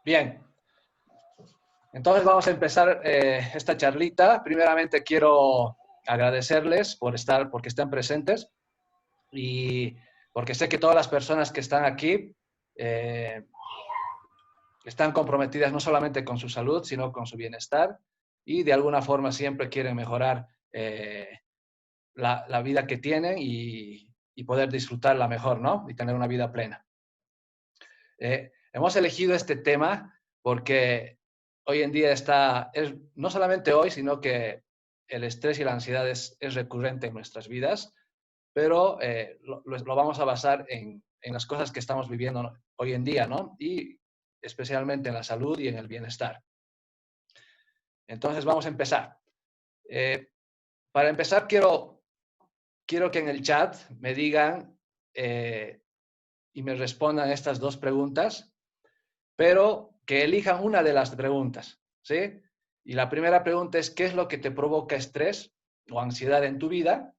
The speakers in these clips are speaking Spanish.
Bien, entonces vamos a empezar esta charlita. Primeramente quiero agradecerles porque están presentes y porque sé que todas las personas que están aquí eh, están comprometidas no solamente con su salud, sino con su bienestar y de alguna forma siempre quieren mejorar la vida que tienen y poder disfrutarla mejor, ¿no? Y tener una vida plena. Hemos elegido este tema porque hoy en día no solamente hoy, sino que el estrés y la ansiedad es recurrente en nuestras vidas, pero lo vamos a basar en las cosas que estamos viviendo hoy en día, ¿no? Y especialmente en la salud y en el bienestar. Entonces vamos a empezar. Para empezar, quiero que en el chat me digan y me respondan estas dos preguntas, pero que elijan una de las preguntas, ¿sí? Y la primera pregunta es, ¿qué es lo que te provoca estrés o ansiedad en tu vida?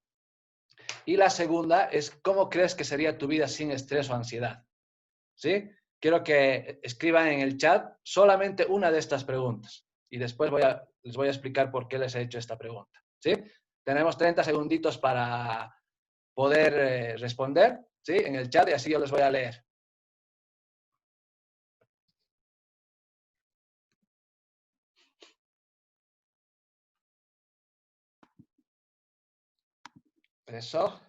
Y la segunda es, ¿cómo crees que sería tu vida sin estrés o ansiedad? ¿Sí? Quiero que escriban en el chat solamente una de estas preguntas y después les voy a explicar por qué les he hecho esta pregunta, ¿sí? Tenemos 30 segunditos para poder responder, ¿sí? En el chat y así yo les voy a leer. Eso.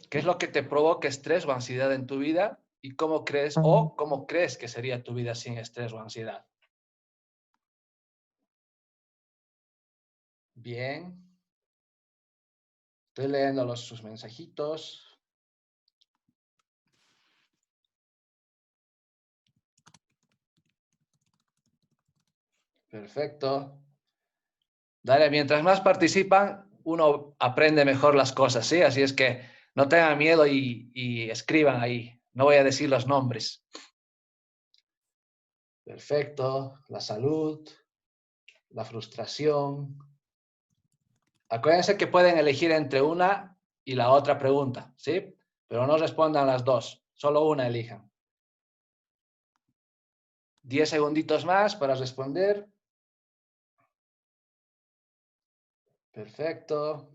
¿Qué es lo que te provoca estrés o ansiedad en tu vida? ¿Y cómo crees que sería tu vida sin estrés o ansiedad? Bien. Estoy leyendo sus mensajitos. Perfecto. Dale, mientras más participan, uno aprende mejor las cosas, ¿sí? Así es que no tengan miedo y escriban ahí. No voy a decir los nombres. Perfecto. La salud, la frustración. Acuérdense que pueden elegir entre una y la otra pregunta, ¿sí? Pero no respondan las dos, solo una elijan. 10 segunditos más para responder. Perfecto.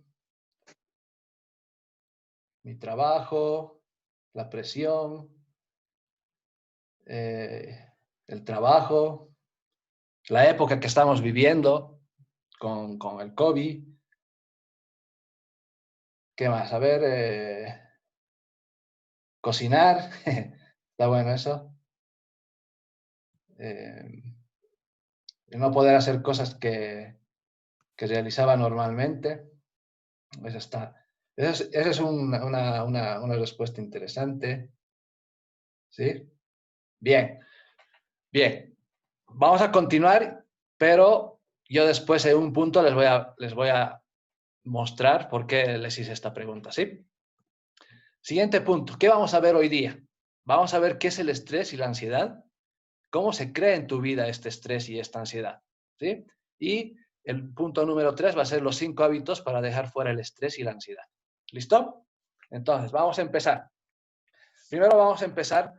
Mi trabajo, la presión, el trabajo, la época que estamos viviendo con el COVID. ¿Qué más? A ver, cocinar, está bueno eso. No poder hacer cosas que realizaba normalmente. Esa es una respuesta interesante. ¿Sí? Bien, bien. Vamos a continuar, pero yo después en un punto les voy a mostrar por qué les hice esta pregunta, ¿sí? Siguiente punto. ¿Qué vamos a ver hoy día? Vamos a ver qué es el estrés y la ansiedad, cómo se crea en tu vida este estrés y esta ansiedad, ¿sí? Y el punto número 3 va a ser los 5 hábitos para dejar fuera el estrés y la ansiedad. ¿Listo? Entonces, vamos a empezar. Primero vamos a empezar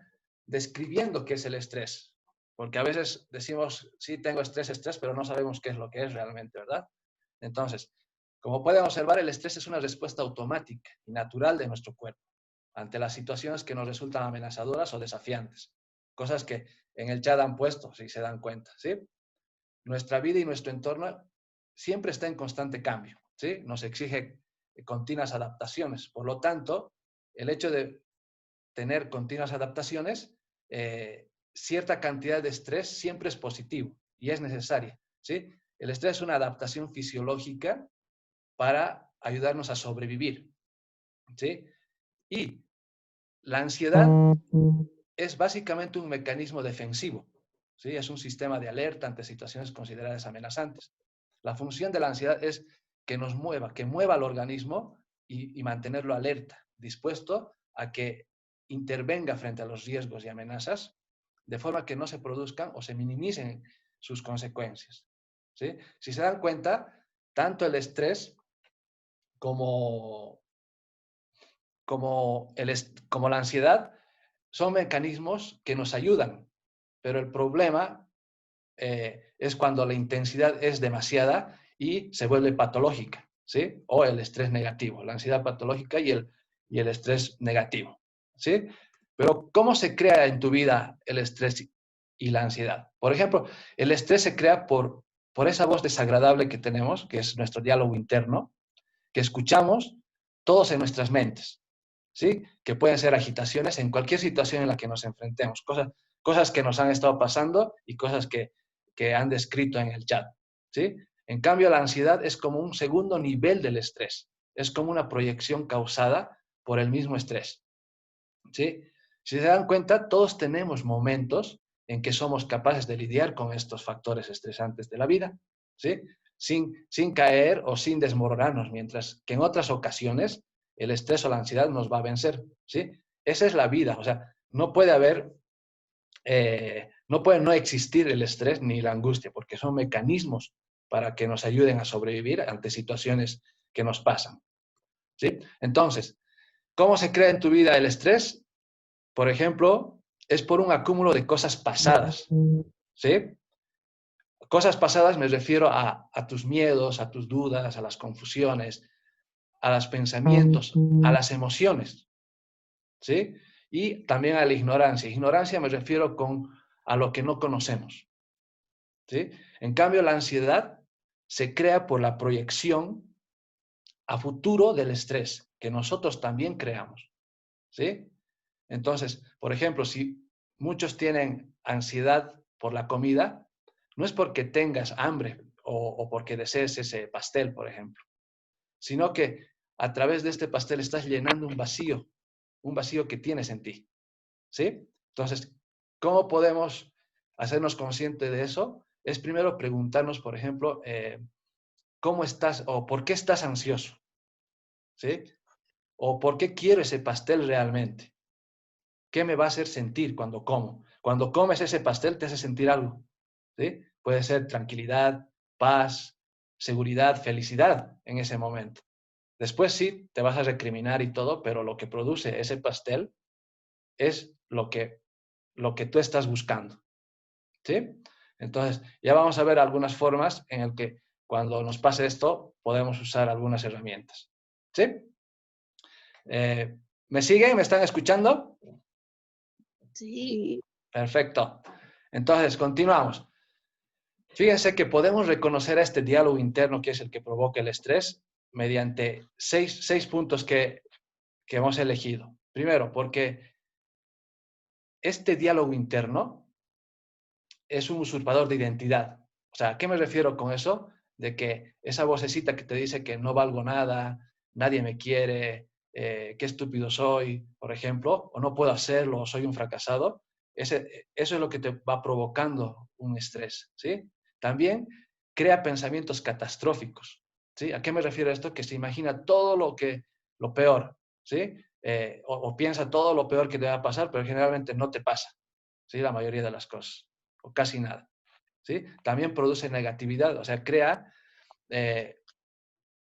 describiendo qué es el estrés, porque a veces decimos, sí, tengo estrés, pero no sabemos qué es lo que es realmente, ¿verdad? Entonces, como pueden observar, el estrés es una respuesta automática y natural de nuestro cuerpo ante las situaciones que nos resultan amenazadoras o desafiantes. Cosas que en el chat han puesto, si se dan cuenta, ¿sí? Nuestra vida y nuestro entorno siempre está en constante cambio, ¿sí? Nos exige continuas adaptaciones. Por lo tanto, el hecho de tener continuas adaptaciones, cierta cantidad de estrés siempre es positivo y es necesaria, ¿sí? El estrés es una adaptación fisiológica para ayudarnos a sobrevivir, ¿sí? Y la ansiedad es básicamente un mecanismo defensivo, ¿sí? Es un sistema de alerta ante situaciones consideradas amenazantes. La función de la ansiedad es que nos mueva, que mueva al organismo y mantenerlo alerta, dispuesto a que intervenga frente a los riesgos y amenazas, de forma que no se produzcan o se minimicen sus consecuencias, ¿sí? Si se dan cuenta, tanto el estrés como la ansiedad son mecanismos que nos ayudan, pero el problema es cuando la intensidad es demasiada y se vuelve patológica, ¿sí? O el estrés negativo, la ansiedad patológica y el estrés negativo, ¿sí? Pero ¿cómo se crea en tu vida el estrés y la ansiedad? Por ejemplo, el estrés se crea por esa voz desagradable que tenemos, que es nuestro diálogo interno, que escuchamos todos en nuestras mentes, ¿sí? Que pueden ser agitaciones en cualquier situación en la que nos enfrentemos, cosas que nos han estado pasando y cosas que han descrito en el chat, ¿sí? En cambio, la ansiedad es como un segundo nivel del estrés, es como una proyección causada por el mismo estrés, ¿sí? Si se dan cuenta, todos tenemos momentos en que somos capaces de lidiar con estos factores estresantes de la vida, ¿sí? Sin caer o sin desmoronarnos, mientras que en otras ocasiones el estrés o la ansiedad nos va a vencer, ¿sí? Esa es la vida, o sea, no puede haber, no puede no existir el estrés ni la angustia, porque son mecanismos para que nos ayuden a sobrevivir ante situaciones que nos pasan, ¿sí? Entonces, ¿cómo se crea en tu vida el estrés? Por ejemplo, es por un acúmulo de cosas pasadas, ¿sí? Cosas pasadas me refiero a tus miedos, a tus dudas, a las confusiones, a los pensamientos, a las emociones, ¿sí? Y también a la ignorancia. Ignorancia me refiero a lo que no conocemos, ¿sí? En cambio, la ansiedad se crea por la proyección a futuro del estrés, que nosotros también creamos, ¿sí? Entonces, por ejemplo, si muchos tienen ansiedad por la comida, no es porque tengas hambre o porque desees ese pastel, por ejemplo, sino que a través de este pastel estás llenando un vacío que tienes en ti, ¿sí? Entonces, ¿cómo podemos hacernos conscientes de eso? Es primero preguntarnos, por ejemplo, ¿cómo estás o por qué estás ansioso? ¿Sí? ¿O por qué quiero ese pastel realmente? ¿Qué me va a hacer sentir cuando como? Cuando comes ese pastel te hace sentir algo, ¿sí? Puede ser tranquilidad, paz, seguridad, felicidad en ese momento. Después sí, te vas a recriminar y todo, pero lo que produce ese pastel es lo que tú estás buscando, ¿sí? Entonces, ya vamos a ver algunas formas en las que cuando nos pase esto podemos usar algunas herramientas, ¿sí? ¿Me siguen? ¿Me están escuchando? Sí. Perfecto. Entonces, continuamos. Fíjense que podemos reconocer a este diálogo interno que es el que provoca el estrés mediante seis puntos que hemos elegido. Primero, porque este diálogo interno es un usurpador de identidad. O sea, ¿a qué me refiero con eso? De que esa vocecita que te dice que no valgo nada, nadie me quiere, qué estúpido soy, por ejemplo, o no puedo hacerlo, o soy un fracasado, eso es lo que te va provocando un estrés, ¿sí? También crea pensamientos catastróficos, ¿sí? ¿A qué me refiero a esto? Que se imagina todo lo peor, ¿sí? O piensa todo lo peor que te va a pasar, pero generalmente no te pasa, ¿sí? La mayoría de las cosas o casi nada, ¿sí? También produce negatividad, o sea, crea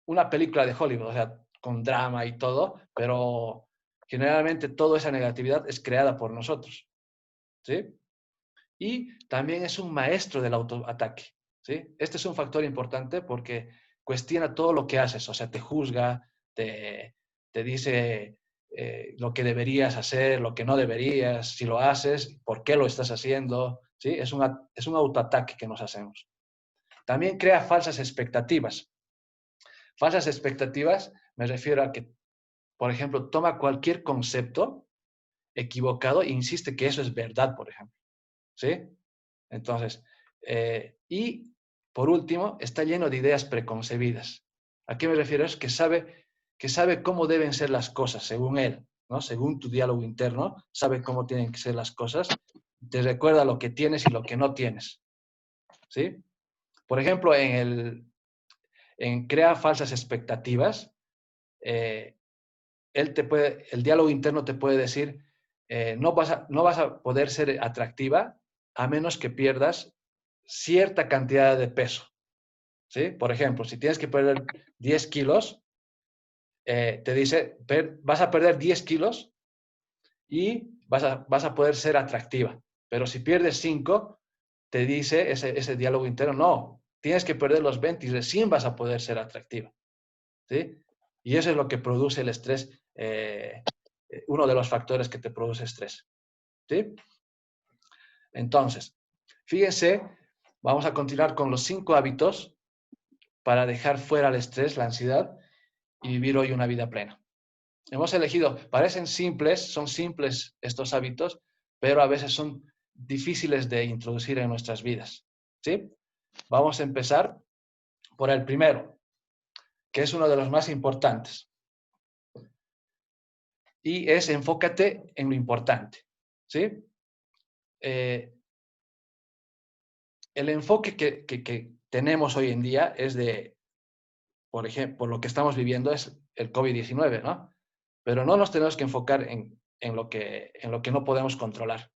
una película de Hollywood, o sea, con drama y todo, pero generalmente toda esa negatividad es creada por nosotros, ¿sí? Y también es un maestro del autoataque, ¿sí? Este es un factor importante porque cuestiona todo lo que haces, o sea, te juzga, te dice lo que deberías hacer, lo que no deberías, si lo haces, por qué lo estás haciendo, ¿sí? Es un autoataque que nos hacemos. También crea falsas expectativas. Falsas expectativas me refiero a que, por ejemplo, toma cualquier concepto equivocado e insiste que eso es verdad, por ejemplo, ¿sí? Entonces, y por último, está lleno de ideas preconcebidas. ¿A qué me refiero? Es que sabe cómo deben ser las cosas según él, ¿no? Según tu diálogo interno, sabe cómo tienen que ser las cosas, te recuerda lo que tienes y lo que no tienes, ¿sí? Por ejemplo, en crea falsas expectativas, eh, el diálogo interno te puede decir, no vas a poder ser atractiva a menos que pierdas cierta cantidad de peso, ¿sí? Por ejemplo, si tienes que perder 10 kilos, te dice, vas a perder 10 kilos y vas a poder ser atractiva. Pero si pierdes 5, te dice ese diálogo interno, no, tienes que perder los 20 y recién vas a poder ser atractiva. ¿Sí? Y eso es lo que produce el estrés, uno de los factores que te produce estrés. ¿Sí? Entonces, fíjense, vamos a continuar con los 5 hábitos para dejar fuera el estrés, la ansiedad y vivir hoy una vida plena. Hemos elegido, parecen simples, son simples estos hábitos, pero a veces son difíciles de introducir en nuestras vidas. ¿Sí? Vamos a empezar por el primero, que es uno de los más importantes. Y es enfócate en lo importante. ¿Sí? El enfoque que tenemos hoy en día es de, por ejemplo, por lo que estamos viviendo es el COVID-19, ¿no? Pero no nos tenemos que enfocar en lo que no podemos controlar.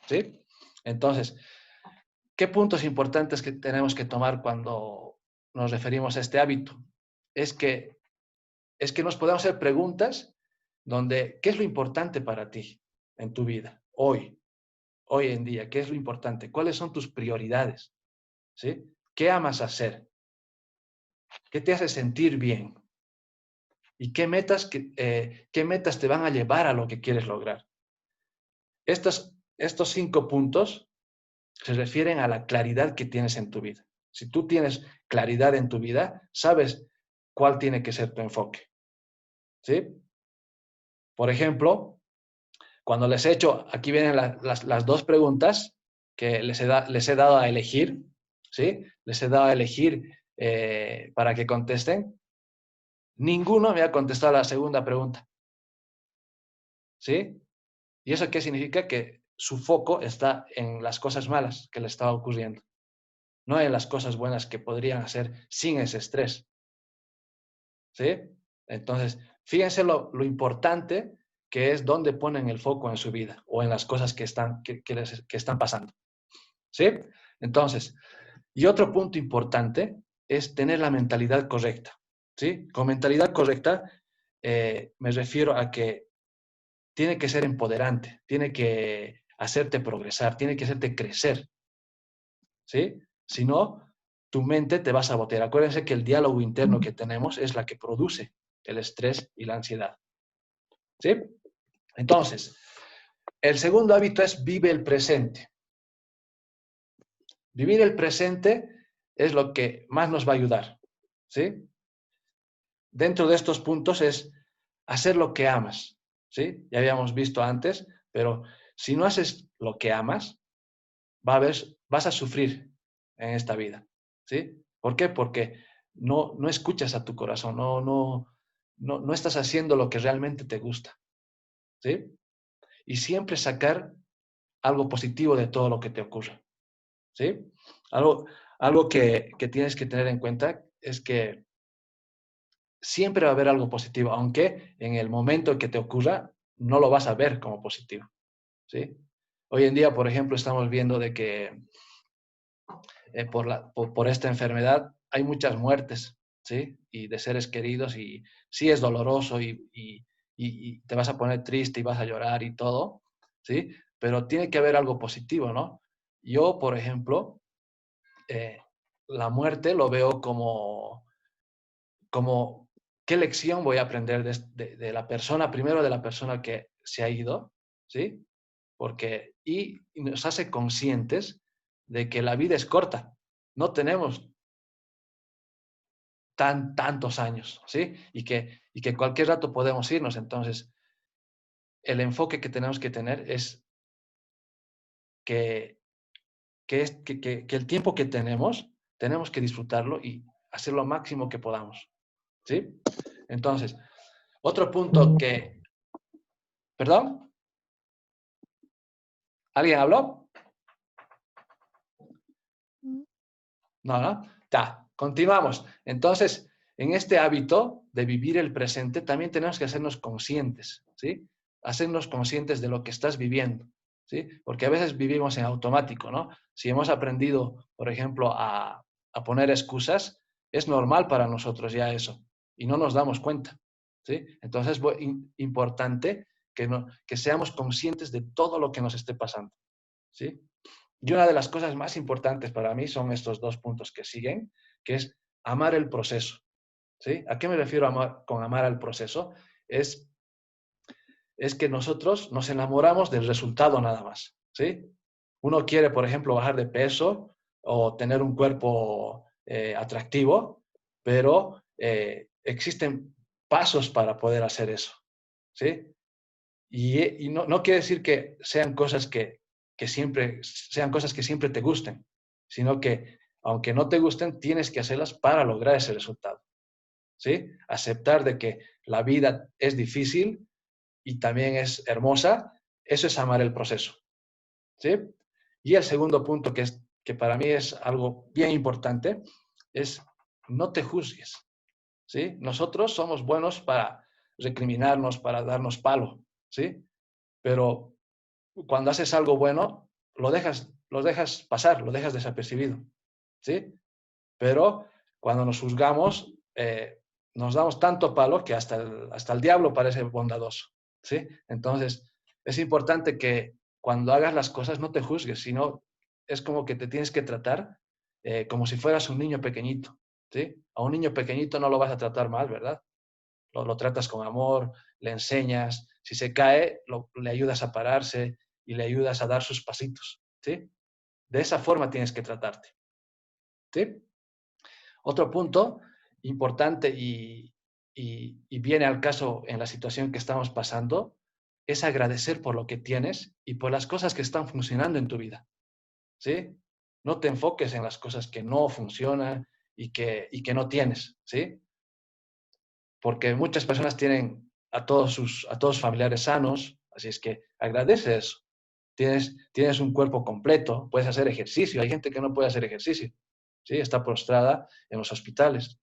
¿Sí? Entonces, ¿qué puntos importantes que tenemos que tomar cuando nos referimos a este hábito? Es que nos podemos hacer preguntas donde, ¿qué es lo importante para ti en tu vida hoy en día? ¿Qué es lo importante? ¿Cuáles son tus prioridades? ¿Sí? ¿Qué amas hacer? ¿Qué te hace sentir bien? ¿Y qué metas te van a llevar a lo que quieres lograr? Estos 5 puntos se refieren a la claridad que tienes en tu vida. Si tú tienes claridad en tu vida, sabes cuál tiene que ser tu enfoque. ¿Sí? Por ejemplo, cuando les he hecho, aquí vienen las 2 preguntas que les he dado a elegir, ¿sí? Les he dado a elegir para que contesten. Ninguno me ha contestado la segunda pregunta. ¿Sí? ¿Y eso qué significa? Que su foco está en las cosas malas que le estaba ocurriendo, no en las cosas buenas que podrían hacer sin ese estrés. ¿Sí? Entonces, fíjense lo importante que es dónde ponen el foco en su vida o en las cosas que están pasando. ¿Sí? Entonces, y otro punto importante es tener la mentalidad correcta. ¿Sí? Con mentalidad correcta me refiero a que tiene que ser empoderante, tiene que hacerte progresar, tiene que hacerte crecer. ¿Sí? Si no, tu mente te va a sabotear. Acuérdense que el diálogo interno que tenemos es la que produce el estrés y la ansiedad. ¿Sí? Entonces, el segundo hábito es vive el presente. Vivir el presente es lo que más nos va a ayudar. ¿Sí? Dentro de estos puntos es hacer lo que amas. ¿Sí? Ya habíamos visto antes, pero si no haces lo que amas, vas a sufrir en esta vida. ¿Sí? ¿Por qué? Porque no escuchas a tu corazón, no estás haciendo lo que realmente te gusta. ¿Sí? Y siempre sacar algo positivo de todo lo que te ocurre. ¿Sí? Algo que tienes que tener en cuenta es que siempre va a haber algo positivo, aunque en el momento en que te ocurra no lo vas a ver como positivo. ¿Sí? Hoy en día, por ejemplo, estamos viendo de que por esta enfermedad hay muchas muertes, ¿sí? Y de seres queridos y sí es doloroso y te vas a poner triste y vas a llorar y todo, ¿sí? Pero tiene que haber algo positivo, ¿no? Yo, por ejemplo, eh, la muerte lo veo como qué lección voy a aprender de la persona, primero de la persona que se ha ido, ¿sí? Y nos hace conscientes de que la vida es corta, no tenemos tantos años, ¿sí? Y que cualquier rato podemos irnos. Entonces, el enfoque que tenemos que tener es que, que el tiempo que tenemos que disfrutarlo y hacer lo máximo que podamos, ¿sí? Entonces, otro punto que... ¿Perdón? ¿Alguien habló? No, ¿no? Ya, continuamos. Entonces, en este hábito de vivir el presente, también tenemos que hacernos conscientes, ¿sí? Hacernos conscientes de lo que estás viviendo, ¿sí? Porque a veces vivimos en automático, ¿no? Si hemos aprendido, por ejemplo, a poner excusas, es normal para nosotros ya eso, y no nos damos cuenta, ¿sí? Entonces, importante que seamos conscientes de todo lo que nos esté pasando, ¿sí? Y una de las cosas más importantes para mí son estos dos puntos que siguen, que es amar el proceso, ¿sí? ¿A qué me refiero con amar al proceso? Es que nosotros nos enamoramos del resultado nada más, ¿sí? Uno quiere, por ejemplo, bajar de peso o tener un cuerpo atractivo, pero existen pasos para poder hacer eso, ¿sí? Y no quiere decir que sean cosas que siempre te gusten, sino que aunque no te gusten, tienes que hacerlas para lograr ese resultado, ¿sí? Aceptar de que la vida es difícil y también es hermosa, eso es amar el proceso, ¿sí? Y el segundo punto, que para mí es algo bien importante, es no te juzgues, ¿sí? Nosotros somos buenos para recriminarnos, para darnos palo, ¿sí? Pero cuando haces algo bueno, lo dejas pasar, lo dejas desapercibido, ¿sí? Pero cuando nos juzgamos, nos damos tanto palo que hasta el diablo parece bondadoso, ¿sí? Entonces, es importante que cuando hagas las cosas no te juzgues, sino es como que te tienes que tratar como si fueras un niño pequeñito, ¿sí? A un niño pequeñito no lo vas a tratar mal, ¿verdad? Lo tratas con amor, le enseñas, si se cae, le ayudas a pararse y le ayudas a dar sus pasitos, ¿sí? De esa forma tienes que tratarte, ¿sí? Otro punto importante y viene al caso en la situación que estamos pasando es agradecer por lo que tienes y por las cosas que están funcionando en tu vida, ¿sí? No te enfoques en las cosas que no funcionan y que no tienes, ¿sí? Porque muchas personas tienen a todos familiares sanos, así es que agradece eso. Tienes un cuerpo completo, puedes hacer ejercicio, hay gente que no puede hacer ejercicio, ¿sí? Está postrada en los hospitales,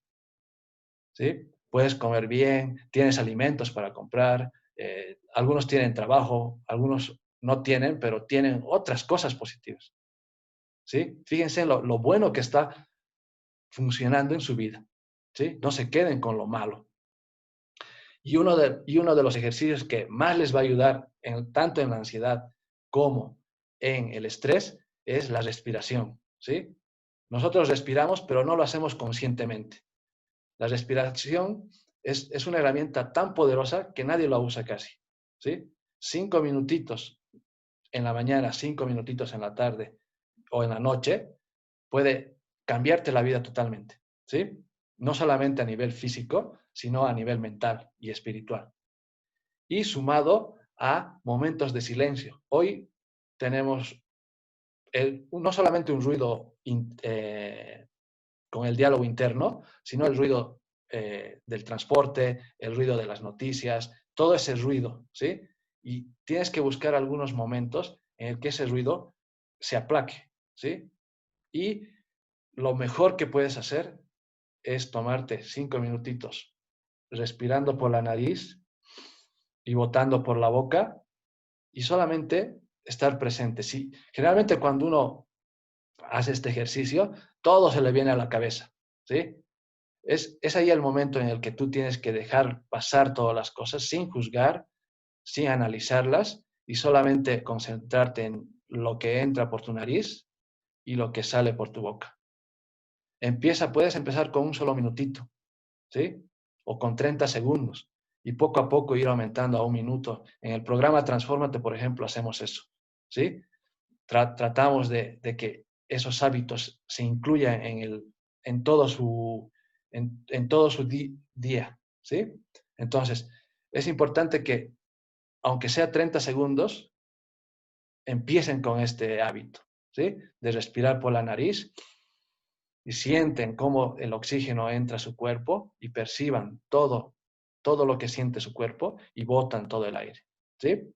¿sí? Puedes comer bien, tienes alimentos para comprar, algunos tienen trabajo, algunos no tienen, pero tienen otras cosas positivas, ¿sí? Fíjense en lo bueno que está funcionando en su vida, ¿sí? No se queden con lo malo. Y uno de los ejercicios que más les va a ayudar tanto en la ansiedad como en el estrés es la respiración, ¿sí? Nosotros respiramos, pero no lo hacemos conscientemente. La respiración es una herramienta tan poderosa que nadie la usa casi, ¿sí? 5 minutitos en la mañana, 5 minutitos en la tarde o en la noche puede cambiarte la vida totalmente, ¿sí? No solamente a nivel físico, sino a nivel mental y espiritual. Y sumado a momentos de silencio. Hoy tenemos no solamente un ruido con el diálogo interno, sino el ruido del transporte, el ruido de las noticias, todo ese ruido, ¿sí? Y tienes que buscar algunos momentos en el que ese ruido se aplaque, ¿sí? Y lo mejor que puedes hacer es tomarte 5 minutitos respirando por la nariz y botando por la boca y solamente estar presente. Sí, generalmente cuando uno hace este ejercicio, todo se le viene a la cabeza, ¿sí? Es ahí el momento en el que tú tienes que dejar pasar todas las cosas sin juzgar, sin analizarlas y solamente concentrarte en lo que entra por tu nariz y lo que sale por tu boca. Puedes empezar con un solo minutito, ¿sí? O con 30 segundos y poco a poco ir aumentando a un minuto. En el programa Transfórmate, por ejemplo, hacemos eso, ¿sí? Tratamos de que esos hábitos se incluyan en todo su día, ¿sí? Entonces, es importante que, aunque sea 30 segundos, empiecen con este hábito, ¿sí? De respirar por la nariz y sienten cómo el oxígeno entra a su cuerpo y perciban todo lo que siente su cuerpo y botan todo el aire, ¿sí?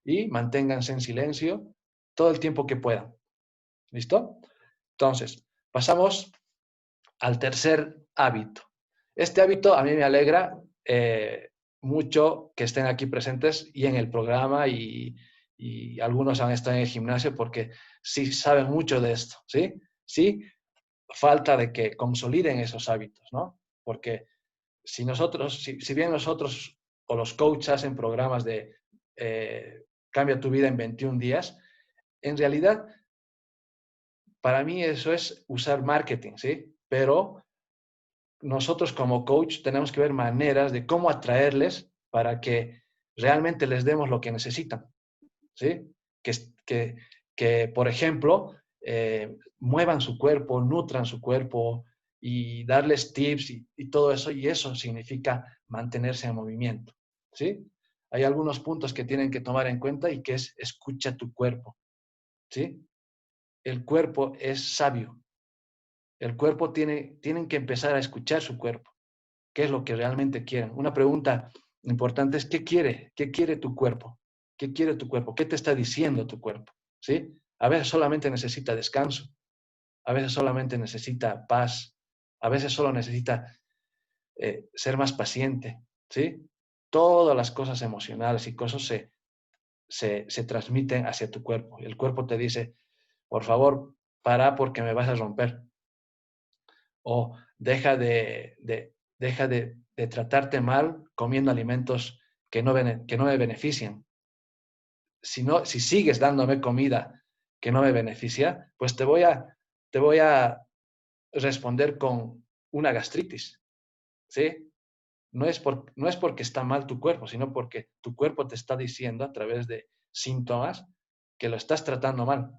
Y manténganse en silencio todo el tiempo que puedan. ¿Listo? Entonces, pasamos al tercer hábito. Este hábito a mí me alegra mucho que estén aquí presentes y en el programa y algunos han estado en el gimnasio porque sí saben mucho de esto, ¿sí? Sí, falta de que consoliden esos hábitos, ¿no? Porque si bien nosotros o los coaches hacen programas de cambia tu vida en 21 días. En realidad, para mí eso es usar marketing, ¿sí? Pero nosotros como coach tenemos que ver maneras de cómo atraerles para que realmente les demos lo que necesitan, ¿sí? Que, por ejemplo, muevan su cuerpo, nutran su cuerpo y darles tips y todo eso, y eso significa mantenerse en movimiento, ¿sí? Hay algunos puntos que tienen que tomar en cuenta y que es escucha tu cuerpo, ¿sí? El cuerpo es sabio. El cuerpo tienen que empezar a escuchar su cuerpo. ¿Qué es lo que realmente quieren? Una pregunta importante es, ¿qué quiere? ¿Qué quiere tu cuerpo? ¿Qué quiere tu cuerpo? ¿Qué te está diciendo tu cuerpo? ¿Sí? A veces solamente necesita descanso. A veces solamente necesita paz. A veces solo necesita ser más paciente. ¿Sí? Todas las cosas emocionales y cosas se transmiten hacia tu cuerpo. El cuerpo te dice, por favor, para porque me vas a romper. O deja de tratarte mal comiendo alimentos que no me benefician. Si sigues dándome comida que no me beneficia, pues te voy a responder con una gastritis, ¿sí? No es porque está mal tu cuerpo, sino porque tu cuerpo te está diciendo a través de síntomas que lo estás tratando mal,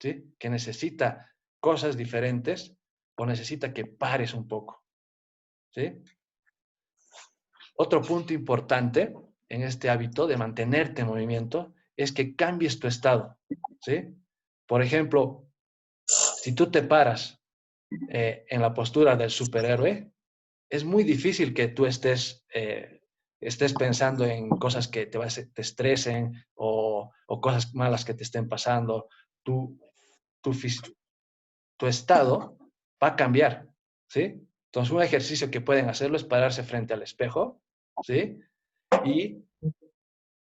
¿sí? Que necesita cosas diferentes o necesita que pares un poco, ¿sí? Otro punto importante en este hábito de mantenerte en movimiento es que cambies tu estado, ¿sí? Por ejemplo, si tú te paras en la postura del superhéroe, es muy difícil que tú estés pensando en cosas que te estresen o cosas malas que te estén pasando. Tu, tu, tu estado va a cambiar, ¿sí? Entonces, un ejercicio que pueden hacerlo es pararse frente al espejo, ¿sí? Y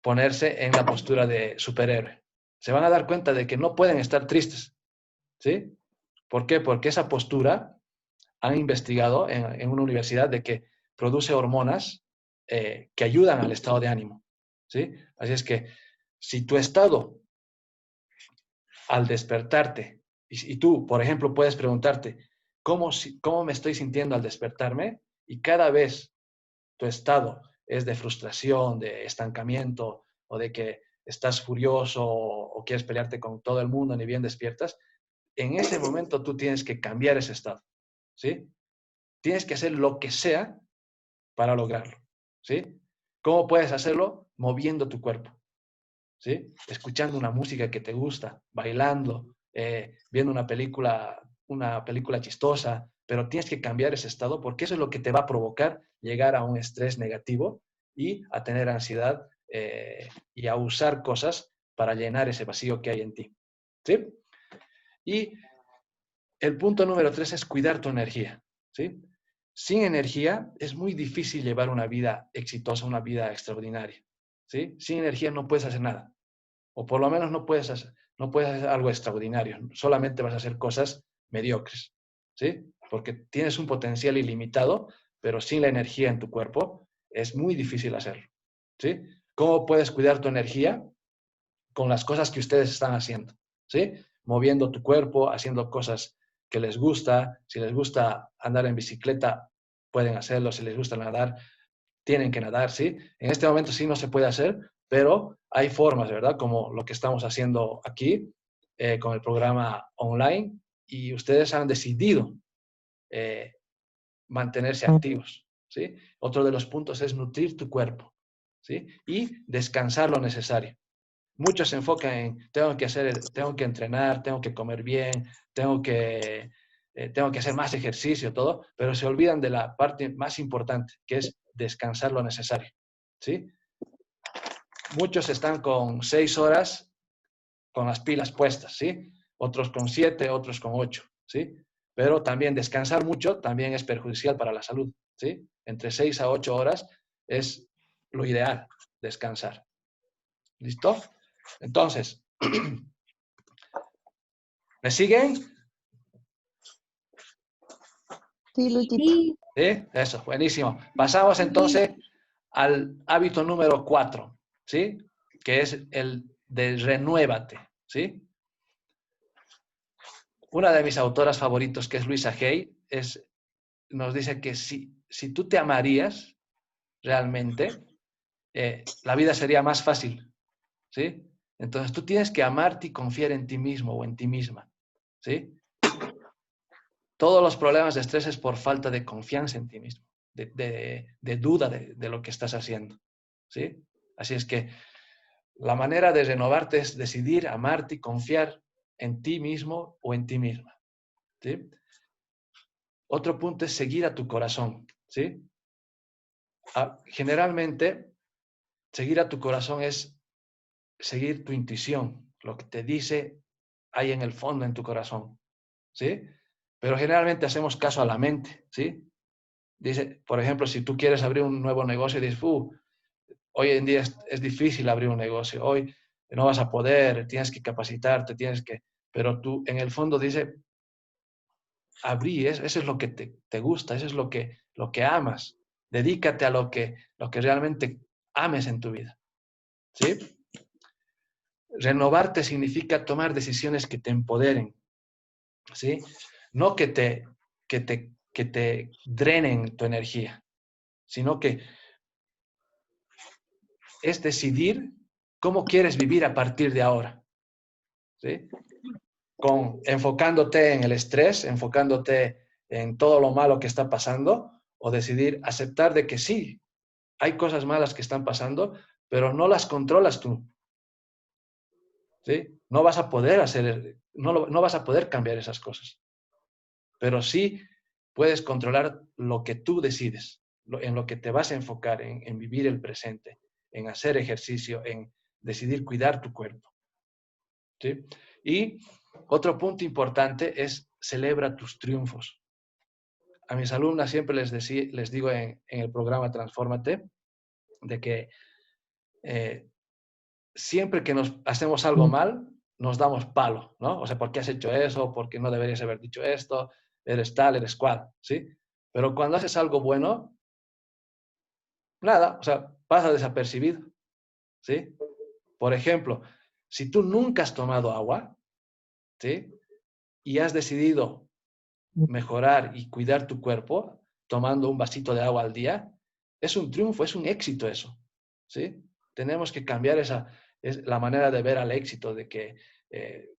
ponerse en la postura de superhéroe. Se van a dar cuenta de que no pueden estar tristes, ¿sí? ¿Por qué? Porque esa postura han investigado en una universidad de que produce hormonas que ayudan al estado de ánimo, ¿sí? Así es que si tu estado al despertarte, y tú, por ejemplo, puedes preguntarte, ¿cómo me estoy sintiendo al despertarme? Y cada vez tu estado es de frustración, de estancamiento o de que estás furioso o quieres pelearte con todo el mundo ni bien despiertas, en ese momento tú tienes que cambiar ese estado, ¿sí? Tienes que hacer lo que sea para lograrlo, ¿sí? ¿Cómo puedes hacerlo? Moviendo tu cuerpo, ¿sí? Escuchando una música que te gusta, bailando, viendo una película chistosa, pero tienes que cambiar ese estado porque eso es lo que te va a provocar llegar a un estrés negativo y a tener ansiedad y a usar cosas para llenar ese vacío que hay en ti, ¿sí? Y el punto número 3 es cuidar tu energía, ¿sí? Sin energía es muy difícil llevar una vida exitosa, una vida extraordinaria, ¿sí? Sin energía no puedes hacer nada, o por lo menos no puedes hacer algo extraordinario, solamente vas a hacer cosas mediocres, ¿sí? Porque tienes un potencial ilimitado, pero sin la energía en tu cuerpo es muy difícil hacerlo, ¿sí? ¿Cómo puedes cuidar tu energía? Con las cosas que ustedes están haciendo, ¿sí? Moviendo tu cuerpo, haciendo cosas que les gusta. Si les gusta andar en bicicleta, pueden hacerlo. Si les gusta nadar, tienen que nadar, ¿sí? En este momento sí no se puede hacer, pero hay formas, ¿verdad? Como lo que estamos haciendo aquí con el programa online y ustedes han decidido eh, mantenerse activos, ¿sí? Otro de los puntos es nutrir tu cuerpo, ¿sí? Y descansar lo necesario. Muchos se enfocan en, tengo que entrenar, tengo que comer bien, tengo que hacer más ejercicio, todo, pero se olvidan de la parte más importante, que es descansar lo necesario, ¿sí? Muchos están con 6 horas con las pilas puestas, ¿sí? Otros con 7, otros con 8, ¿sí? Pero también descansar mucho también es perjudicial para la salud, ¿sí? Entre 6 a 8 horas es lo ideal, descansar. ¿Listo? Entonces, ¿me siguen? Sí, Luchito. Sí, ¿Sí? Eso, buenísimo. Pasamos entonces al hábito número 4, ¿sí? que es el de renuévate, ¿sí? Una de mis autoras favoritos, que es Luisa Hay, nos dice que si tú te amarías realmente, la vida sería más fácil, ¿sí? Entonces tú tienes que amarte y confiar en ti mismo o en ti misma, ¿sí? Todos los problemas de estrés es por falta de confianza en ti mismo, de duda de lo que estás haciendo, ¿sí? Así es que la manera de renovarte es decidir amarte y confiar en ti mismo o en ti misma, ¿sí? Otro punto es seguir a tu corazón, ¿sí? Generalmente, seguir a tu corazón es seguir tu intuición, lo que te dice ahí en el fondo en tu corazón, ¿sí? Pero generalmente hacemos caso a la mente, ¿sí? Dice, por ejemplo, si tú quieres abrir un nuevo negocio, dices, hoy en día es difícil abrir un negocio, hoy no vas a poder, tienes que capacitarte, pero tú en el fondo dice, eso es lo que te gusta, eso es lo que amas. Dedícate a lo que realmente ames en tu vida, ¿sí? Renovarte significa tomar decisiones que te empoderen, ¿sí? No que te drenen tu energía, sino que es decidir cómo quieres vivir a partir de ahora, ¿sí? Enfocándote en el estrés, enfocándote en todo lo malo que está pasando, o decidir aceptar de que sí, hay cosas malas que están pasando, pero no las controlas tú, ¿sí? No vas a poder no vas a poder cambiar esas cosas, pero sí puedes controlar lo que tú decides, en lo que te vas a enfocar, en vivir el presente, en hacer ejercicio, en decidir cuidar tu cuerpo, ¿sí? Y otro punto importante es celebra tus triunfos. A mis alumnas siempre les digo en el programa Transfórmate de que siempre que nos hacemos algo mal, nos damos palo, ¿no? O sea, ¿por qué has hecho eso? ¿Por qué no deberías haber dicho esto? Eres tal, eres cual, ¿sí? Pero cuando haces algo bueno, nada, o sea, pasa desapercibido, ¿sí? Por ejemplo, si tú nunca has tomado agua, ¿sí? Y has decidido mejorar y cuidar tu cuerpo tomando un vasito de agua al día, es un triunfo, es un éxito eso, ¿sí? Tenemos que cambiar es la manera de ver al éxito, de que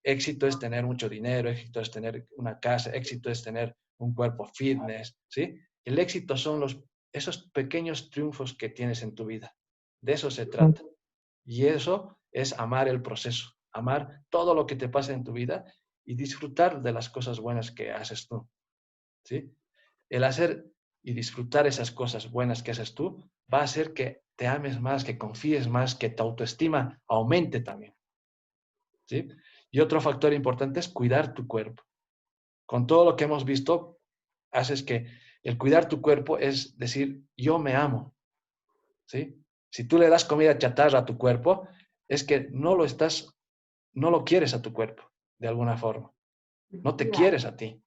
éxito es tener mucho dinero, éxito es tener una casa, éxito es tener un cuerpo fitness, ¿sí? El éxito son esos pequeños triunfos que tienes en tu vida. De eso se trata. Y eso es amar el proceso, amar todo lo que te pasa en tu vida y disfrutar de las cosas buenas que haces tú, ¿sí? El hacer y disfrutar esas cosas buenas que haces tú va a hacer que te ames más, que confíes más, que tu autoestima aumente también, ¿sí? Y otro factor importante es cuidar tu cuerpo. Con todo lo que hemos visto, haces que el cuidar tu cuerpo es decir, yo me amo, ¿sí? Si tú le das comida chatarra a tu cuerpo, es que no lo quieres a tu cuerpo, de alguna forma. No te quieres a ti,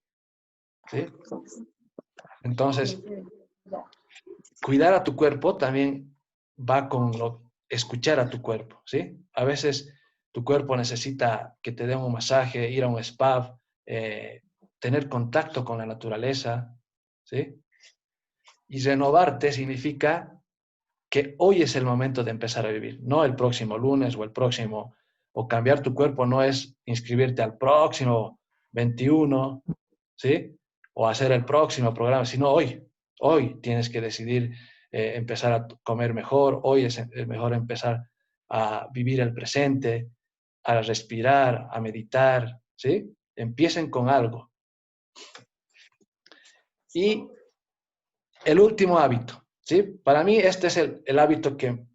¿sí? Entonces, cuidar a tu cuerpo también va con escuchar a tu cuerpo, ¿sí? A veces tu cuerpo necesita que te den un masaje, ir a un spa, tener contacto con la naturaleza, ¿sí? Y renovarte significa que hoy es el momento de empezar a vivir, no el próximo lunes o cambiar tu cuerpo no es inscribirte al próximo 21, ¿sí? O hacer el próximo programa, sino hoy. Hoy tienes que decidir empezar a comer mejor, hoy es mejor empezar a vivir el presente, a respirar, a meditar, ¿sí? Empiecen con algo. Y el último hábito, ¿sí? Para mí este es el hábito que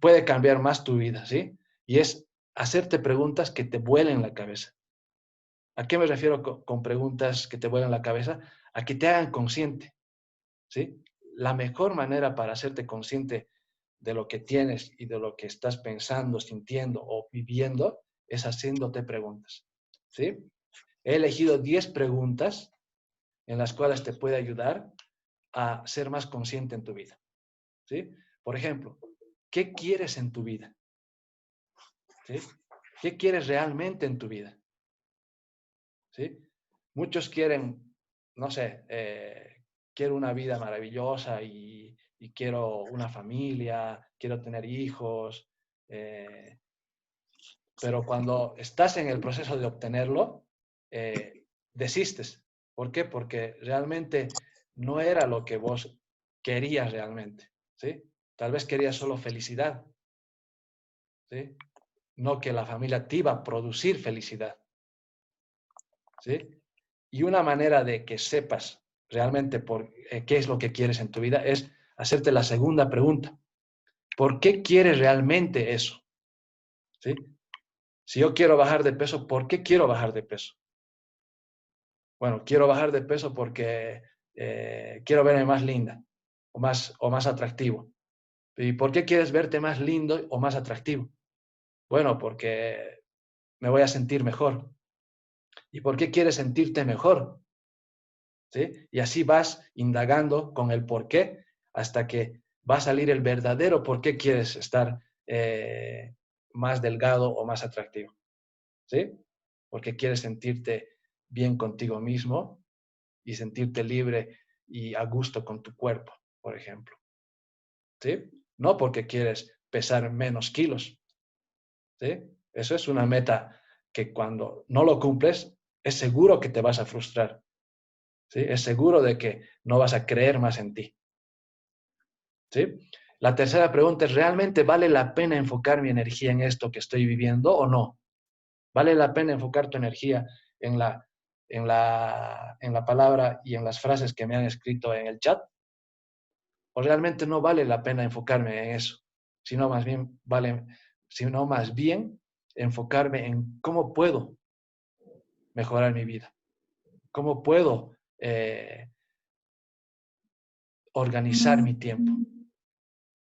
puede cambiar más tu vida, ¿sí? Y es hacerte preguntas que te vuelen la cabeza. ¿A qué me refiero con preguntas que te vuelan la cabeza? A que te hagan consciente, ¿sí? La mejor manera para hacerte consciente de lo que tienes y de lo que estás pensando, sintiendo o viviendo es haciéndote preguntas, ¿sí? He elegido 10 preguntas en las cuales te puede ayudar a ser más consciente en tu vida, ¿sí? Por ejemplo, ¿qué quieres en tu vida? ¿Sí? ¿Qué quieres realmente en tu vida? ¿Sí? Muchos quieren, no sé, quiero una vida maravillosa y quiero una familia, quiero tener hijos, pero cuando estás en el proceso de obtenerlo, desistes. ¿Por qué? Porque realmente no era lo que vos querías realmente, ¿sí? Tal vez querías solo felicidad, ¿sí? No que la familia te iba a producir felicidad, ¿sí? Y una manera de que sepas realmente qué es lo que quieres en tu vida es hacerte la segunda pregunta. ¿Por qué quieres realmente eso? ¿Sí? Si yo quiero bajar de peso, ¿por qué quiero bajar de peso? Bueno, quiero bajar de peso porque quiero verme más linda o más atractivo. ¿Y por qué quieres verte más lindo o más atractivo? Bueno, porque me voy a sentir mejor. ¿Y por qué quieres sentirte mejor? ¿Sí? Y así vas indagando con el por qué hasta que va a salir el verdadero por qué quieres estar más delgado o más atractivo. ¿Sí? Porque quieres sentirte bien contigo mismo y sentirte libre y a gusto con tu cuerpo, por ejemplo. ¿Sí? No porque quieres pesar menos kilos. ¿Sí? Eso es una meta que cuando no lo cumples, es seguro que te vas a frustrar. ¿Sí? Es seguro de que no vas a creer más en ti. ¿Sí? La tercera pregunta es, ¿realmente vale la pena enfocar mi energía en esto que estoy viviendo o no? ¿Vale la pena enfocar tu energía en la palabra y en las frases que me han escrito en el chat? ¿O realmente no vale la pena enfocarme en eso? Sino más bien enfocarme en cómo puedo mejorar mi vida, cómo puedo organizar mi tiempo.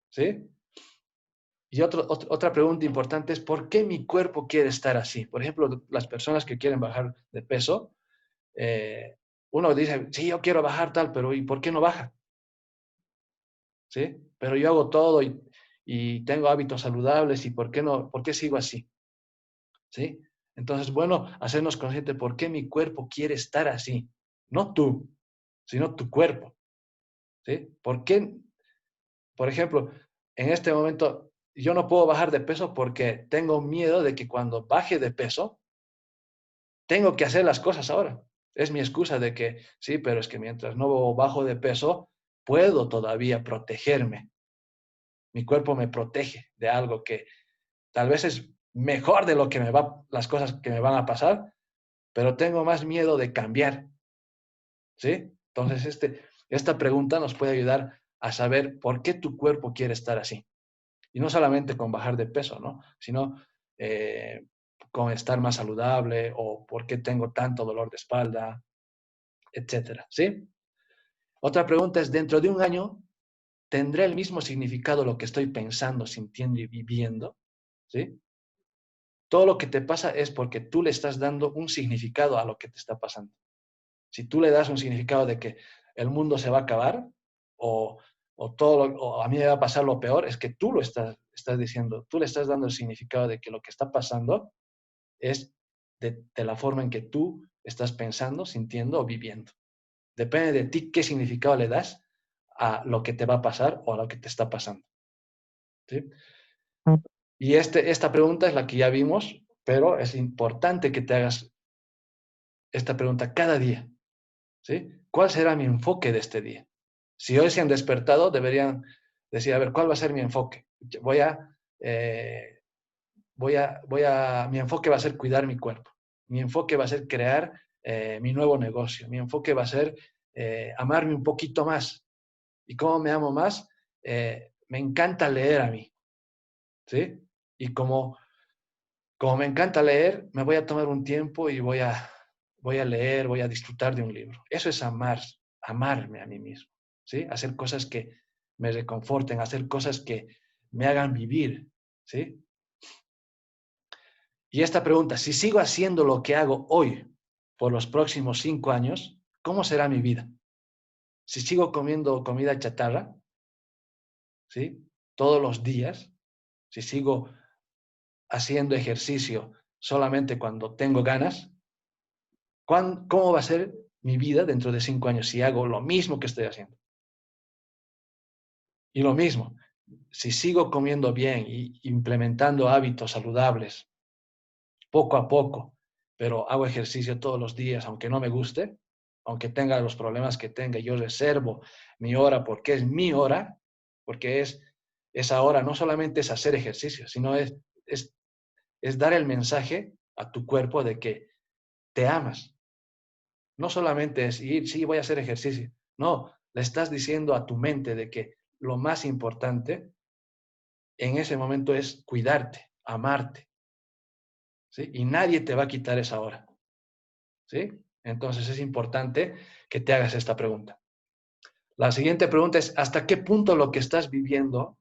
¿Sí? Y otra pregunta importante es, ¿por qué mi cuerpo quiere estar así? Por ejemplo, las personas que quieren bajar de peso, eh, uno dice, sí, yo quiero bajar tal, pero ¿y por qué no baja? ¿Sí? Pero yo hago todo y tengo hábitos saludables y ¿por qué no? ¿Por qué sigo así? ¿Sí? Entonces, bueno, hacernos conscientes por qué mi cuerpo quiere estar así. No tú, sino tu cuerpo. ¿Sí? ¿Por qué? Por ejemplo, en este momento yo no puedo bajar de peso porque tengo miedo de que cuando baje de peso, tengo que hacer las cosas ahora. Es mi excusa de que, sí, pero es que mientras no bajo de peso, puedo todavía protegerme. Mi cuerpo me protege de algo que tal vez es mejor de lo que las cosas que me van a pasar, pero tengo más miedo de cambiar. ¿Sí? Entonces, esta pregunta nos puede ayudar a saber por qué tu cuerpo quiere estar así. Y no solamente con bajar de peso, ¿no? Sino eh, con estar más saludable o por qué tengo tanto dolor de espalda, etcétera. ¿Sí? Otra pregunta es, dentro de un año, ¿tendrá el mismo significado lo que estoy pensando, sintiendo y viviendo? ¿Sí? Todo lo que te pasa es porque tú le estás dando un significado a lo que te está pasando. Si tú le das un significado de que el mundo se va a acabar o, o a mí me va a pasar lo peor, es que tú lo estás diciendo, tú le estás dando el significado de que lo que está pasando es de la forma en que tú estás pensando, sintiendo o viviendo. Depende de ti qué significado le das a lo que te va a pasar o a lo que te está pasando. ¿Sí? Y esta pregunta es la que ya vimos, pero es importante que te hagas esta pregunta cada día. ¿Sí? ¿Cuál será mi enfoque de este día? Si hoy se han despertado, deberían decir, a ver, ¿cuál va a ser mi enfoque? Eh, mi enfoque va a ser cuidar mi cuerpo. Mi enfoque va a ser crear mi nuevo negocio. Mi enfoque va a ser amarme un poquito más. ¿Y cómo me amo más? Me encanta leer a mí. ¿Sí? Y como me encanta leer, me voy a tomar un tiempo y voy a leer, voy a disfrutar de un libro. Eso es amarme a mí mismo, ¿sí? Hacer cosas que me reconforten, hacer cosas que me hagan vivir, ¿sí? Y esta pregunta, si sigo haciendo lo que hago hoy por los próximos 5 años, ¿cómo será mi vida? Si sigo comiendo comida chatarra, ¿sí? Todos los días, si sigo haciendo ejercicio solamente cuando tengo ganas, ¿cómo va a ser mi vida dentro de 5 años si hago lo mismo que estoy haciendo? Y lo mismo, si sigo comiendo bien y implementando hábitos saludables poco a poco, pero hago ejercicio todos los días, aunque no me guste, aunque tenga los problemas que tenga, yo reservo mi hora porque es mi hora, porque esa hora no solamente es hacer ejercicio, sino es dar el mensaje a tu cuerpo de que te amas. No solamente es ir, sí, voy a hacer ejercicio. No, le estás diciendo a tu mente de que lo más importante en ese momento es cuidarte, amarte, ¿sí? Y nadie te va a quitar esa hora, ¿sí? Entonces es importante que te hagas esta pregunta. La siguiente pregunta es, ¿hasta qué punto lo que estás viviendo,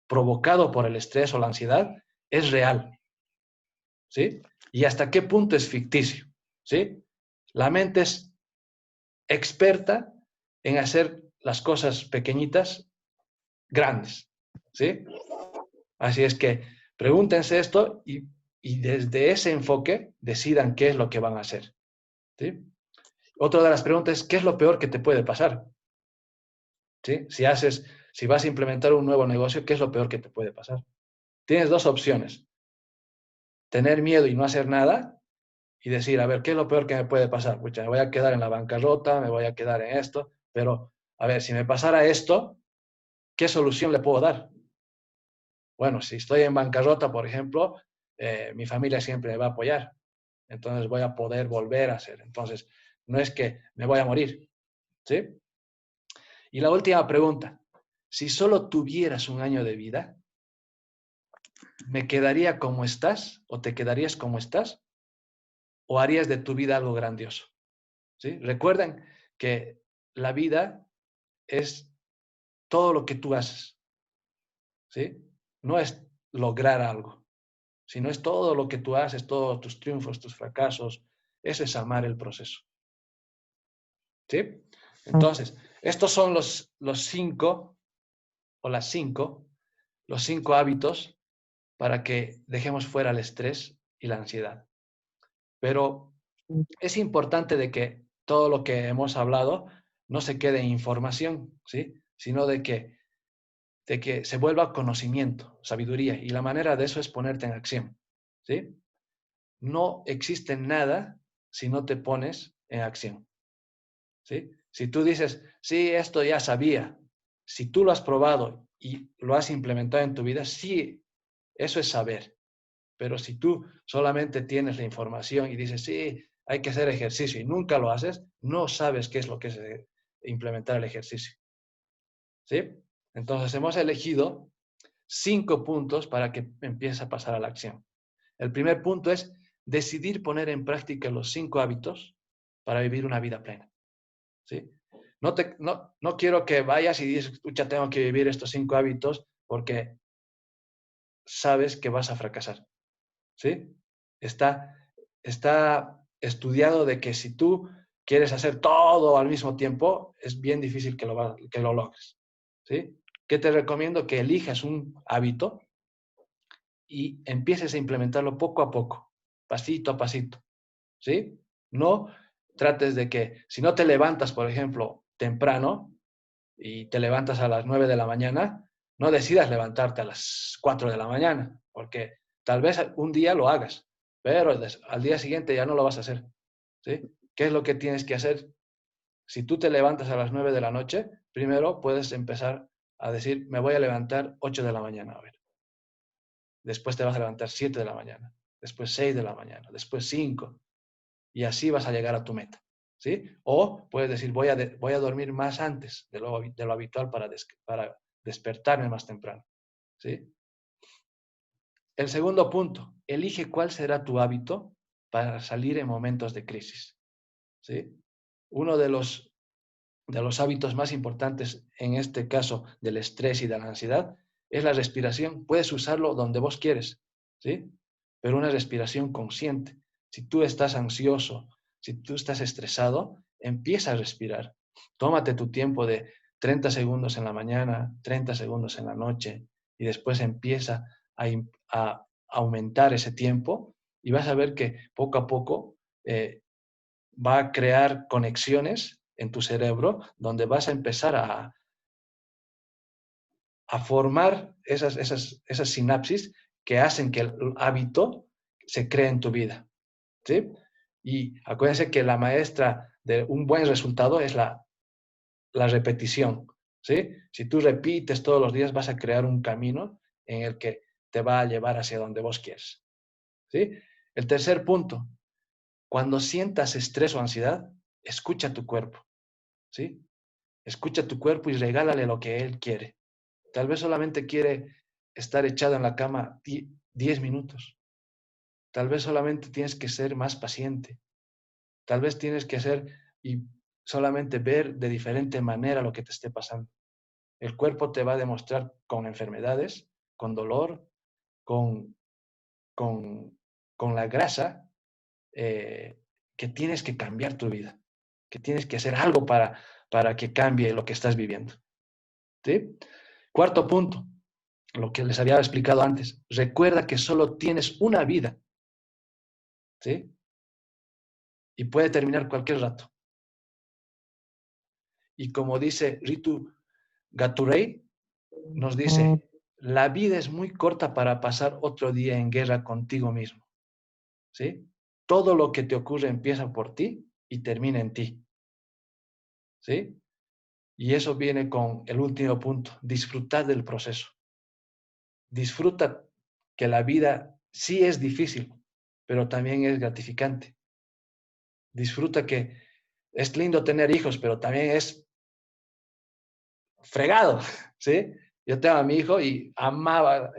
provocado por el estrés o la ansiedad, es real? ¿Sí? ¿Y hasta qué punto es ficticio? ¿Sí? La mente es experta en hacer las cosas pequeñitas grandes, ¿sí? Así es que pregúntense esto y desde ese enfoque decidan qué es lo que van a hacer, ¿sí? Otra de las preguntas es, ¿qué es lo peor que te puede pasar? ¿Sí? Si vas a implementar un nuevo negocio, ¿qué es lo peor que te puede pasar? Tienes dos opciones, tener miedo y no hacer nada y decir, a ver, ¿qué es lo peor que me puede pasar? Pucha, me voy a quedar en la bancarrota, me voy a quedar en esto, pero a ver, si me pasara esto, ¿qué solución le puedo dar? Bueno, si estoy en bancarrota, por ejemplo, mi familia siempre me va a apoyar, entonces voy a poder volver a hacer. Entonces, no es que me voy a morir, ¿sí? Y la última pregunta, si solo tuvieras un año de vida, ¿me quedaría como estás o te quedarías como estás o harías de tu vida algo grandioso? ¿Sí? Recuerden que la vida es todo lo que tú haces, ¿sí? No es lograr algo, sino es todo lo que tú haces, todos tus triunfos, tus fracasos. Eso es amar el proceso, ¿sí? Entonces, estos son los 5 o las 5, los 5 hábitos para que dejemos fuera el estrés y la ansiedad. Pero es importante de que todo lo que hemos hablado no se quede en información, ¿sí? Sino de que se vuelva conocimiento, sabiduría. Y la manera de eso es ponerte en acción, ¿sí? No existe nada si no te pones en acción, ¿sí? Si tú dices, sí, esto ya sabía, si tú lo has probado y lo has implementado en tu vida, sí, eso es saber. Pero si tú solamente tienes la información y dices, sí, hay que hacer ejercicio y nunca lo haces, no sabes qué es lo que es implementar el ejercicio, ¿sí? Entonces hemos elegido 5 puntos para que empieces a pasar a la acción. El primer punto es decidir poner en práctica los 5 hábitos para vivir una vida plena, ¿sí? No quiero que vayas y dices, escucha, tengo que vivir estos 5 hábitos porque sabes que vas a fracasar, ¿sí? Está estudiado de que si tú quieres hacer todo al mismo tiempo, es bien difícil que lo logres, ¿sí? ¿Qué te recomiendo? Que elijas un hábito y empieces a implementarlo poco a poco, pasito a pasito, ¿sí? No trates de que, si no te levantas, por ejemplo, temprano y te levantas a las 9 de la mañana, no decidas levantarte a las 4 de la mañana, porque tal vez un día lo hagas, pero al día siguiente ya no lo vas a hacer, ¿sí? ¿Qué es lo que tienes que hacer? Si tú te levantas a las 9 de la noche, primero puedes empezar a decir, me voy a levantar 8 de la mañana, a ver. Después te vas a levantar 7 de la mañana, después 6 de la mañana, después 5, y así vas a llegar a tu meta, ¿sí? O puedes decir, voy a dormir más antes de lo habitual para despertarme más temprano, ¿sí? El segundo punto, elige cuál será tu hábito para salir en momentos de crisis, ¿sí? Uno de los hábitos más importantes en este caso del estrés y de la ansiedad es la respiración. Puedes usarlo donde vos quieres, ¿sí? Pero una respiración consciente. Si tú estás ansioso, si tú estás estresado, empieza a respirar. Tómate tu tiempo de 30 segundos en la mañana, 30 segundos en la noche y después empieza a aumentar ese tiempo y vas a ver que poco a poco va a crear conexiones en tu cerebro donde vas a empezar a formar esas sinapsis que hacen que el hábito se cree en tu vida, ¿sí? Y acuérdense que la maestra de un buen resultado es la repetición, ¿sí? Si tú repites todos los días, vas a crear un camino en el que te va a llevar hacia donde vos quieres, ¿sí? El tercer punto, cuando sientas estrés o ansiedad, escucha tu cuerpo, ¿sí? Escucha tu cuerpo y regálale lo que él quiere. Tal vez solamente quiere estar echado en la cama 10 minutos. Tal vez solamente tienes que ser más paciente. Tal vez tienes que hacer y solamente ver de diferente manera lo que te esté pasando. El cuerpo te va a demostrar con enfermedades, con dolor, con, con la grasa, que tienes que cambiar tu vida, que tienes que hacer algo para que cambie lo que estás viviendo. ¿Sí? Cuarto punto, lo que les había explicado antes. Recuerda que solo tienes una vida, ¿sí? Y puede terminar cualquier rato. Y como dice Ritu Gaturey, nos dice, la vida es muy corta para pasar otro día en guerra contigo mismo, ¿sí? Todo lo que te ocurre empieza por ti y termina en ti, ¿sí? Y eso viene con el último punto, disfrutar del proceso. Disfruta que la vida sí es difícil, pero también es gratificante. Disfruta que es lindo tener hijos, pero también es fregado, ¿sí? Yo tengo a mi hijo y amaba,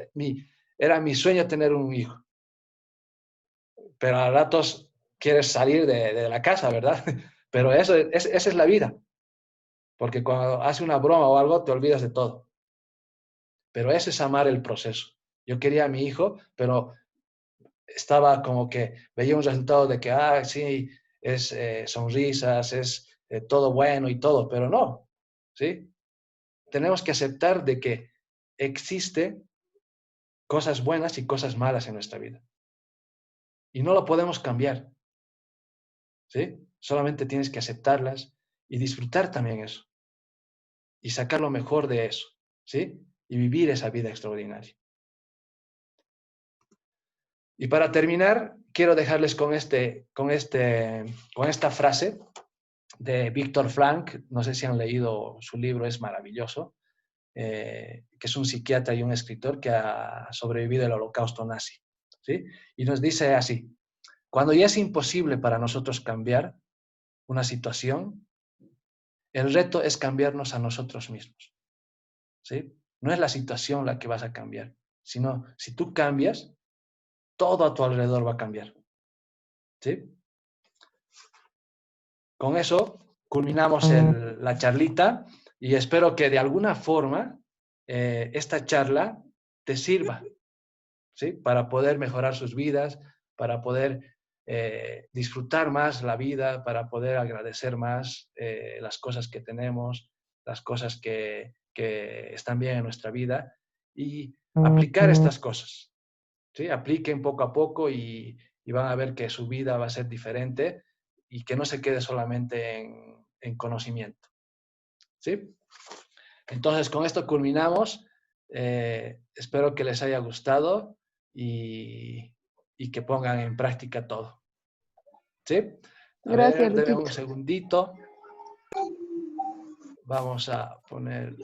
era mi sueño tener un hijo, pero a ratos quieres salir de la casa, ¿verdad? Pero esa es la vida, porque cuando hace una broma o algo te olvidas de todo. Pero ese es amar el proceso. Yo quería a mi hijo, pero estaba como que veía un resultado de que, sí, es sonrisas, es todo bueno y todo, pero no, ¿sí? Tenemos que aceptar de que existe cosas buenas y cosas malas en nuestra vida. Y no lo podemos cambiar, ¿sí? Solamente tienes que aceptarlas y disfrutar también eso. Y sacar lo mejor de eso, ¿sí? Y vivir esa vida extraordinaria. Y para terminar, quiero dejarles con esta frase de Víctor Frank. No sé si han leído su libro, es maravilloso, que es un psiquiatra y un escritor que ha sobrevivido al holocausto nazi, ¿sí? Y nos dice así, cuando ya es imposible para nosotros cambiar una situación, el reto es cambiarnos a nosotros mismos, ¿sí? No es la situación la que vas a cambiar, sino si tú cambias, todo a tu alrededor va a cambiar, ¿sí? Con eso culminamos la charlita y espero que de alguna forma esta charla te sirva, ¿sí? Para poder mejorar sus vidas, para poder disfrutar más la vida, para poder agradecer más las cosas que tenemos, las cosas que están bien en nuestra vida y aplicar estas cosas, ¿sí? Apliquen poco a poco y van a ver que su vida va a ser diferente y que no se quede solamente en conocimiento, ¿sí? Entonces, con esto culminamos. Espero que les haya gustado y que pongan en práctica todo, ¿sí? A Gracias, ver, denme un Luchito. segundito. Vamos a poner